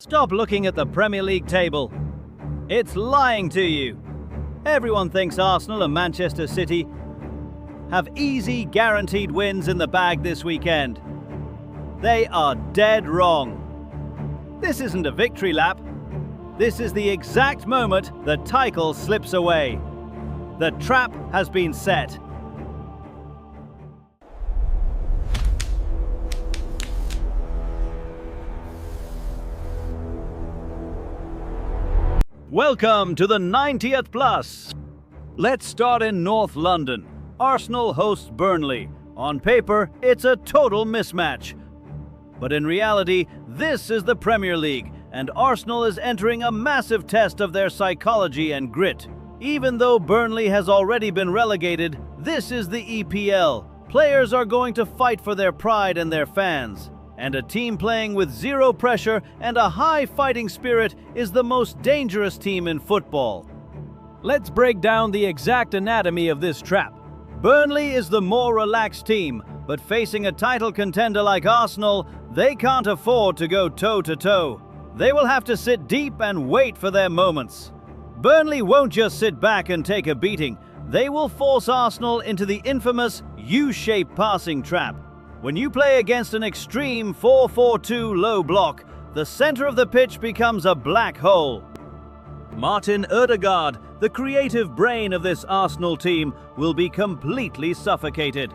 Stop looking at the Premier League table. It's lying to you. Everyone thinks Arsenal and Manchester City have easy, guaranteed wins in the bag this weekend. They are dead wrong. This isn't a victory lap. This is the exact moment the title slips away. The trap has been set. Welcome to the 90th plus. Let's start in North London. Arsenal hosts Burnley. On paper, it's a total mismatch. But in reality, this is the Premier League, and Arsenal is entering a massive test of their psychology and grit. Even though Burnley has already been relegated, this is the EPL. Players are going to fight for their pride and their fans. And a team playing with zero pressure and a high fighting spirit is the most dangerous team in football. Let's break down the exact anatomy of this trap. Burnley is the more relaxed team, but facing a title contender like Arsenal, they can't afford to go toe-to-toe. They will have to sit deep and wait for their moments. Burnley won't just sit back and take a beating. They will force Arsenal into the infamous U-shaped passing trap. When you play against an extreme 4-4-2 low block, the center of the pitch becomes a black hole. Martin Odegaard, the creative brain of this Arsenal team, will be completely suffocated.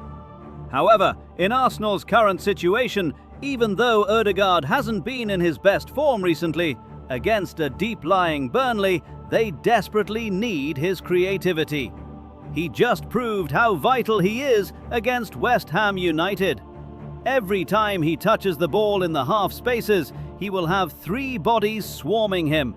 However, in Arsenal's current situation, even though Odegaard hasn't been in his best form recently, against a deep-lying Burnley, they desperately need his creativity. He just proved how vital he is against West Ham United. Every time he touches the ball in the half spaces, he will have three bodies swarming him.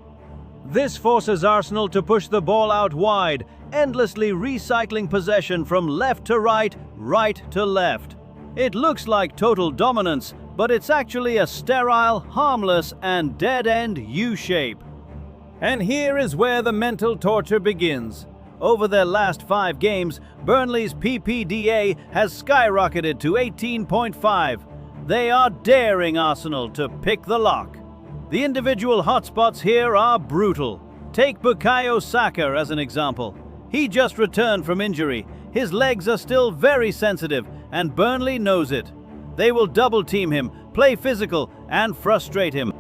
This forces Arsenal to push the ball out wide, endlessly recycling possession from left to right, right to left. It looks like total dominance, but it's actually a sterile, harmless, and dead-end U-shape. And here is where the mental torture begins. Over their last 5 games, Burnley's PPDA has skyrocketed to 18.5. They are daring Arsenal to pick the lock. The individual hotspots here are brutal. Take Bukayo Saka as an example. He just returned from injury. His legs are still very sensitive, and Burnley knows it. They will double-team him, play physical, and frustrate him.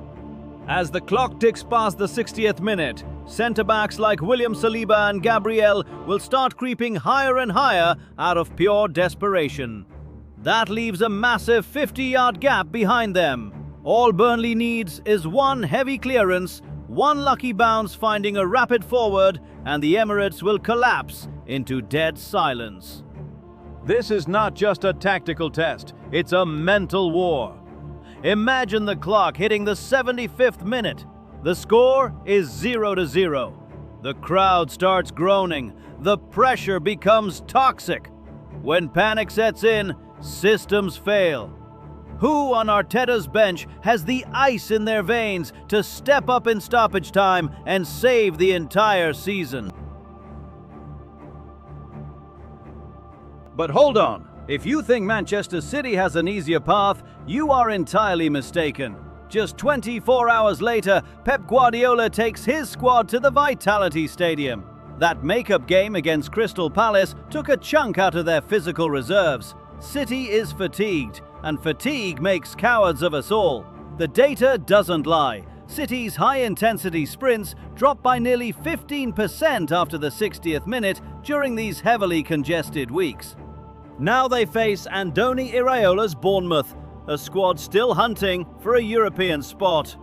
As the clock ticks past the 60th minute, centre-backs like William Saliba and Gabriel will start creeping higher and higher out of pure desperation. That leaves a massive 50-yard gap behind them. All Burnley needs is one heavy clearance, one lucky bounce finding a rapid forward, and the Emirates will collapse into dead silence. This is not just a tactical test, it's a mental war. Imagine the clock hitting the 75th minute. The score is 0-0. The crowd starts groaning. The pressure becomes toxic. When panic sets in, systems fail. Who on Arteta's bench has the ice in their veins to step up in stoppage time and save the entire season? But hold on. If you think Manchester City has an easier path, you are entirely mistaken. Just 24 hours later, Pep Guardiola takes his squad to the Vitality Stadium. That makeup game against Crystal Palace took a chunk out of their physical reserves. City is fatigued, and fatigue makes cowards of us all. The data doesn't lie. City's high-intensity sprints dropped by nearly 15% after the 60th minute during these heavily congested weeks. Now they face Andoni Iraola's Bournemouth, a squad still hunting for a European spot.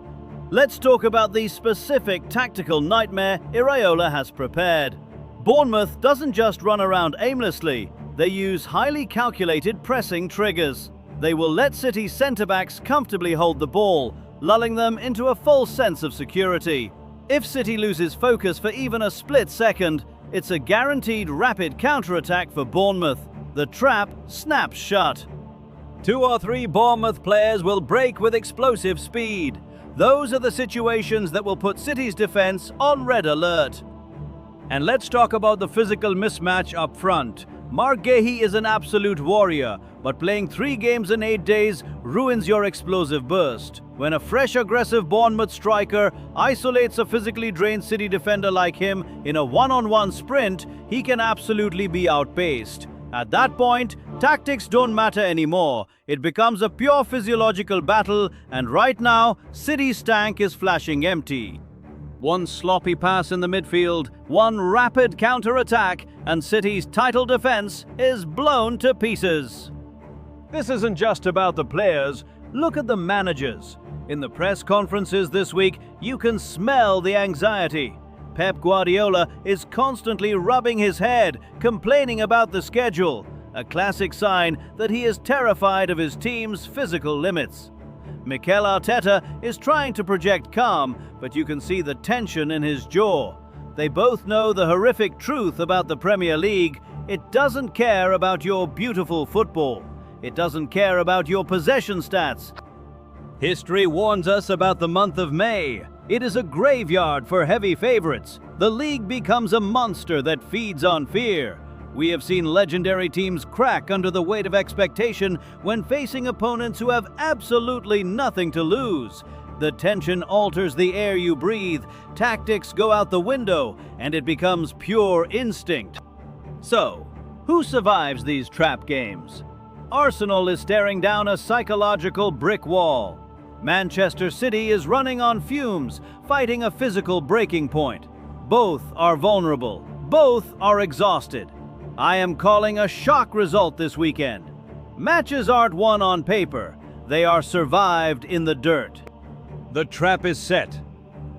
Let's talk about the specific tactical nightmare Iraola has prepared. Bournemouth doesn't just run around aimlessly, they use highly calculated pressing triggers. They will let City's centre-backs comfortably hold the ball, lulling them into a false sense of security. If City loses focus for even a split second, it's a guaranteed rapid counter-attack for Bournemouth. The trap snaps shut. 2 or 3 Bournemouth players will break with explosive speed. Those are the situations that will put City's defense on red alert. And let's talk about the physical mismatch up front. Mark Gahey is an absolute warrior, but playing 3 games in 8 days ruins your explosive burst. When a fresh, aggressive Bournemouth striker isolates a physically drained City defender like him in a one-on-one sprint, he can absolutely be outpaced. At that point, tactics don't matter anymore. It becomes a pure physiological battle, and right now, City's tank is flashing empty. One sloppy pass in the midfield, one rapid counter-attack, and City's title defense is blown to pieces. This isn't just about the players. Look at the managers. In the press conferences this week, you can smell the anxiety. Pep Guardiola is constantly rubbing his head, complaining about the schedule, a classic sign that he is terrified of his team's physical limits. Mikel Arteta is trying to project calm, but you can see the tension in his jaw. They both know the horrific truth about the Premier League. It doesn't care about your beautiful football. It doesn't care about your possession stats. History warns us about the month of May. It is a graveyard for heavy favorites. The league becomes a monster that feeds on fear. We have seen legendary teams crack under the weight of expectation when facing opponents who have absolutely nothing to lose. The tension alters the air you breathe, tactics go out the window, and it becomes pure instinct. So, who survives these trap games? Arsenal is staring down a psychological brick wall. Manchester City is running on fumes, fighting a physical breaking point. Both are vulnerable. Both are exhausted. I am calling a shock result this weekend. Matches aren't won on paper. They are survived in the dirt. The trap is set.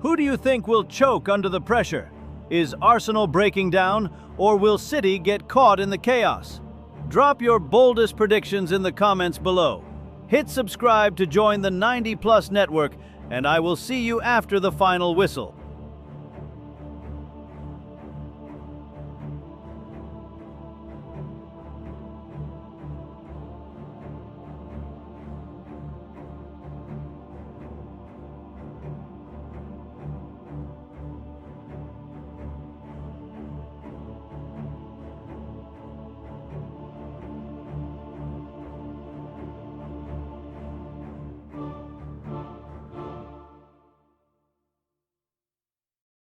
Who do you think will choke under the pressure? Is Arsenal breaking down, or will City get caught in the chaos? Drop your boldest predictions in the comments below. Hit subscribe to join the 90+ network, and I will see you after the final whistle.